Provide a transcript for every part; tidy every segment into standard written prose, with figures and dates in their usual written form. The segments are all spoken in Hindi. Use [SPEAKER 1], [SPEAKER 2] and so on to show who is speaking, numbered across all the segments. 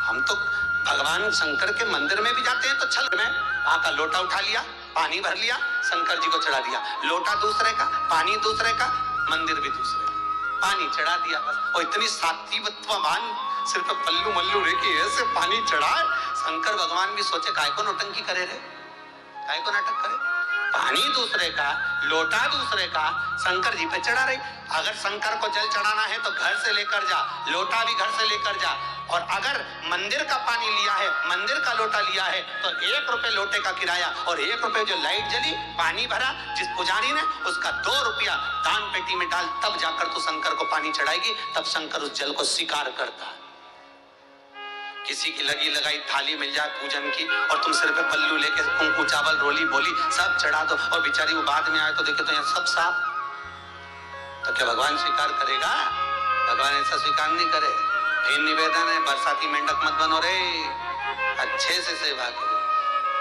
[SPEAKER 1] हम तो भगवान शंकर के मंदिर में भी जाते हैं तो छल में वहां का लोटा उठा लिया, पानी भर लिया, शंकर जी को चढ़ा दिया। लोटा दूसरे का, पानी दूसरे का, मंदिर भी दूसरे का, पानी चढ़ा दिया बस। और इतनी सात्विकवान सिर्फ पल्लू मल्लू रे कि ऐसे पानी चढ़ाए। शंकर भगवान भी सोचे काय को नौटंकी करे रे, काय को नाटक करे। पानी दूसरे का, लोटा दूसरे का, शंकर जी पे चढ़ा रही। अगर शंकर को जल चढ़ाना है तो घर से लेकर जा, लोटा भी घर से लेकर जा। और अगर मंदिर का पानी लिया है, मंदिर का लोटा लिया है तो 1 रुपए लोटे का किराया, और 1 रुपए जो लाइट जली, पानी भरा जिस पुजारी ने, उसका 2 रुपया दान पेटी में डाल, तब जाकर तू शंकर को पानी चढ़ाएगी। तब शंकर उस जल को स्वीकार करता। किसी की लगी लगाई थाली मिल जाए पूजन की और तुम सिर पे पल्लू लेके कुंकू चावल रोली बोली सब चढ़ा दो, और बेचारी वो बाद में आए तो देखे तो यहाँ सब साफ, तो क्या भगवान स्वीकार करेगा? भगवान ऐसा स्वीकार नहीं करे। ये निवेदन है, बरसाती मेंढक मत बनो रे, अच्छे से सेवा करो,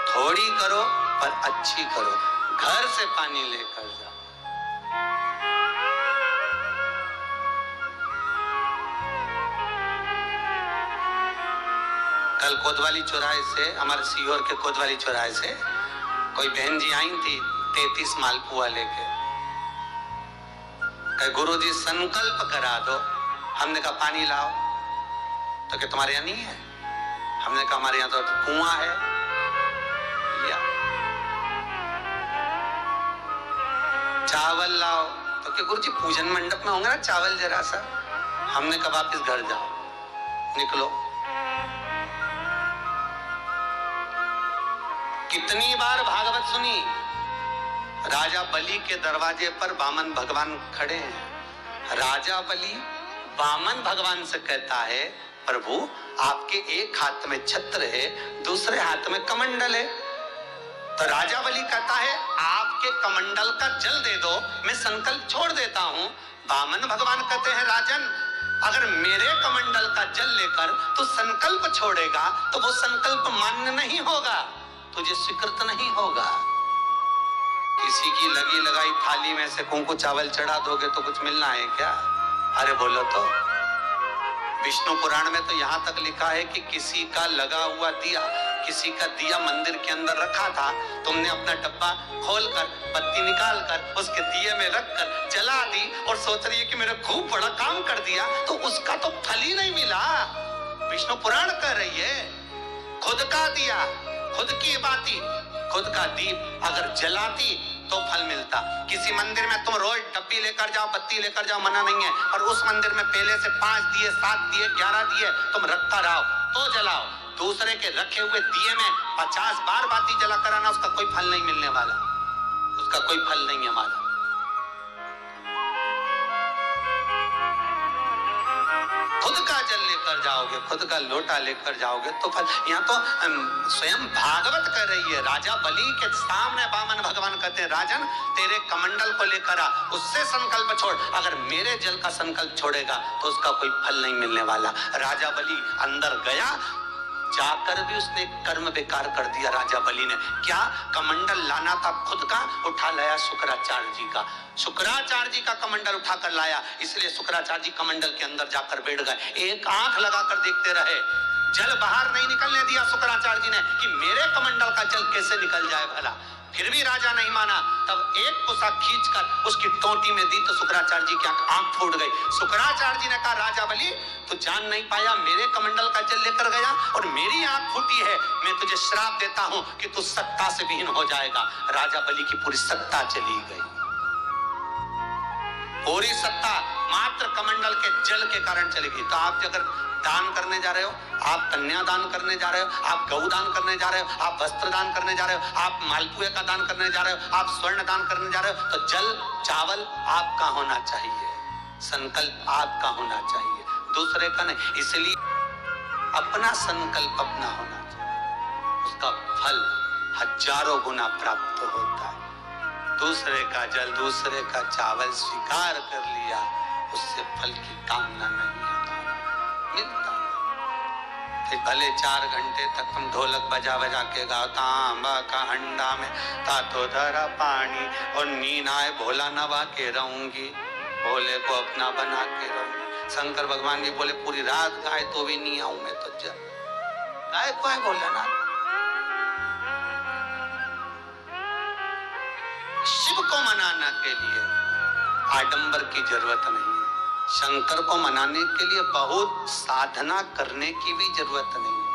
[SPEAKER 1] थोड़ी करो पर अच्छी करो। घर से पानी लेकर जाओ। कल कोतवाली चौराहे से, हमारे सीहोर के कोतवाली चौराहे से कोई बहन जी आई थी 33 मालपुआ लेके। कहे गुरुजी संकल्प करा दो। हमने कहा पानी लाओ, तो क्या तुम्हारे यहाँ नहीं है? हमने कहा हमारे यहाँ तो कुआं है। या चावल लाओ, तो क्या गुरुजी पूजन मंडप में होंगे ना चावल जरा सा। हमने कहा वापिस घर जाओ, निकलो। कितनी बार भागवत सुनी? राजा बलि के दरवाजे पर वामन भगवान खड़े हैं। राजा बलि वामन भगवान से कहता है, प्रभु आपके एक हाथ में छत्र है, दूसरे हाथ में कमंडल है। तो राजा बलि कहता है आपके कमंडल का जल दे दो, मैं संकल्प छोड़ देता हूं। वामन भगवान कहते हैं राजन, अगर मेरे कमंडल का जल लेकर तू संकल्प छोड़ेगा तो वो संकल्प मान्य नहीं होगा, तुझे स्वीकृत नहीं होगा। किसी की लगी लगाई थाली में से कुंकू चावल चढ़ा दोगे तो कुछ मिलना है क्या? अरे बोलो तो। विष्णु पुराण में तो यहां तक लिखा है कि किसी का लगा हुआ दिया, किसी का दिया मंदिर के अंदर रखा था, तुमने अपना डब्बा खोलकर बत्ती निकालकर उसके दिए में रखकर जला दी और सोच रही है कि मेरा खूब बड़ा काम कर दिया, तो उसका तो फल ही नहीं मिला। विष्णु पुराण कह रही है खुद का दिया, खुद की बाती, खुद का दीप अगर जलाती तो फल मिलता। किसी मंदिर में तुम रोज डब्बी लेकर जाओ, बत्ती लेकर जाओ, मना नहीं है, और उस मंदिर में पहले से 5 दिए, 7 दिए, 11 दिए तुम रखता रहो तो जलाओ। दूसरे के रखे हुए दिए में 50 बार बाती जला कराना, उसका कोई फल नहीं मिलने वाला, उसका कोई फल नहीं है हमारा। खुद का जल लेकर जाओगे, खुद का लोटा लेकर जाओगे तो फल। यहाँ तो स्वयं भागवत कर रही है, राजा बलि के सामने वामन भगवान कहते हैं राजन तेरे कमंडल को लेकर आ, उससे संकल्प छोड़। अगर मेरे जल का संकल्प छोड़ेगा तो उसका कोई फल नहीं मिलने वाला। राजा बलि अंदर गया, जाकर भी उसने कर्म बेकार कर दिया। राजा बलि ने क्या, कमंडल लाना था खुद का, उठा लाया शुक्राचार्य जी का। शुक्राचार्य जी का कमंडल उठाकर लाया, इसलिए शुक्राचार्य जी कमंडल के अंदर जाकर बैठ गए। एक आंख लगाकर देखते रहे, जल बाहर नहीं निकलने दिया शुक्राचार्य जी ने कि मेरे कमंडल का जल कैसे निकल जाए भला। फिर भी राजा नहीं माना, तब एक कुसा खींचकर उसकी टोटी में दी तो शुक्राचार्य जी की आंख फूट गई। शुक्राचार्य जी ने कहा राजा बलि तू जान नहीं पाया, मेरे कमंडल का जल लेकर गया और मेरी आंख फूटी है, मैं तुझे श्राप देता हूं कि तू सत्ता से विहीन हो जाएगा। राजा बलि की पूरी सत्ता चली गई, पूरी सत्ता मात्र कमंडल के जल के कारण चली गई। तो आप अगर दान करने जा रहे हो, आप कन्या दान करने जा रहे हो, आप गौ दान करने जा रहे हो, आप वस्त्र दान करने जा रहे हो, आप मालपुए का दान करने जा रहे हो, आप स्वर्ण दान करने जा रहे हो, तो जल चावल आपका होना चाहिए, संकल्प आपका होना चाहिए, दूसरे का नहीं। इसलिए अपना संकल्प अपना होना चाहिए, उसका फल हजारों गुना प्राप्त होता है। दूसरे का जल, दूसरे का चावल स्वीकार कर लिया, उससे फल की कामना नहीं है, मिलता नहीं। भले 4 घंटे तक तुम ढोलक बजा बजा के गाओ, तांबा का हंडा में तातो धरा पानी, और नींद आए भोला नवा के रहूंगी, भोले को अपना बना के रहूंगी। शंकर भगवान भी बोले पूरी रात गाए तो भी नहीं आऊं मैं तो जल। काय को है भोलेनाथ? शिव को मनाने के लिए आडंबर की जरूरत नहीं है। शंकर को मनाने के लिए बहुत साधना करने की भी जरूरत नहीं है।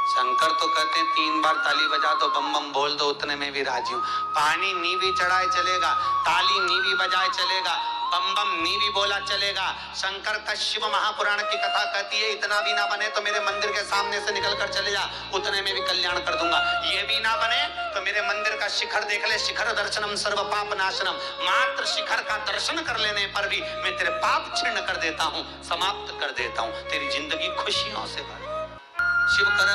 [SPEAKER 1] शंकर तो कहते हैं 3 बार ताली बजा दो, बम बम बोल दो, उतने में भी राजी हूं। पानी नी भी चढ़ाए चलेगा, ताली नी भी बजाए चलेगा, बम बम नी भी बोला चलेगा। शंकर का शिव महापुराण की कथा कहती है इतना भी ना बने तो मेरे मंदिर के सामने से निकल कर चले जा, उतने में भी कल्याण कर दूंगा। ये भी ना बने तो मेरे मंदिर का शिखर देख ले, शिखर दर्शनम सर्व पाप नाशनम। मात्र शिखर का दर्शन कर लेने पर भी मैं तेरे पाप क्षीण कर देता हूं, समाप्त कर देता हूं, तेरी जिंदगी खुशियों से भर। शिव करे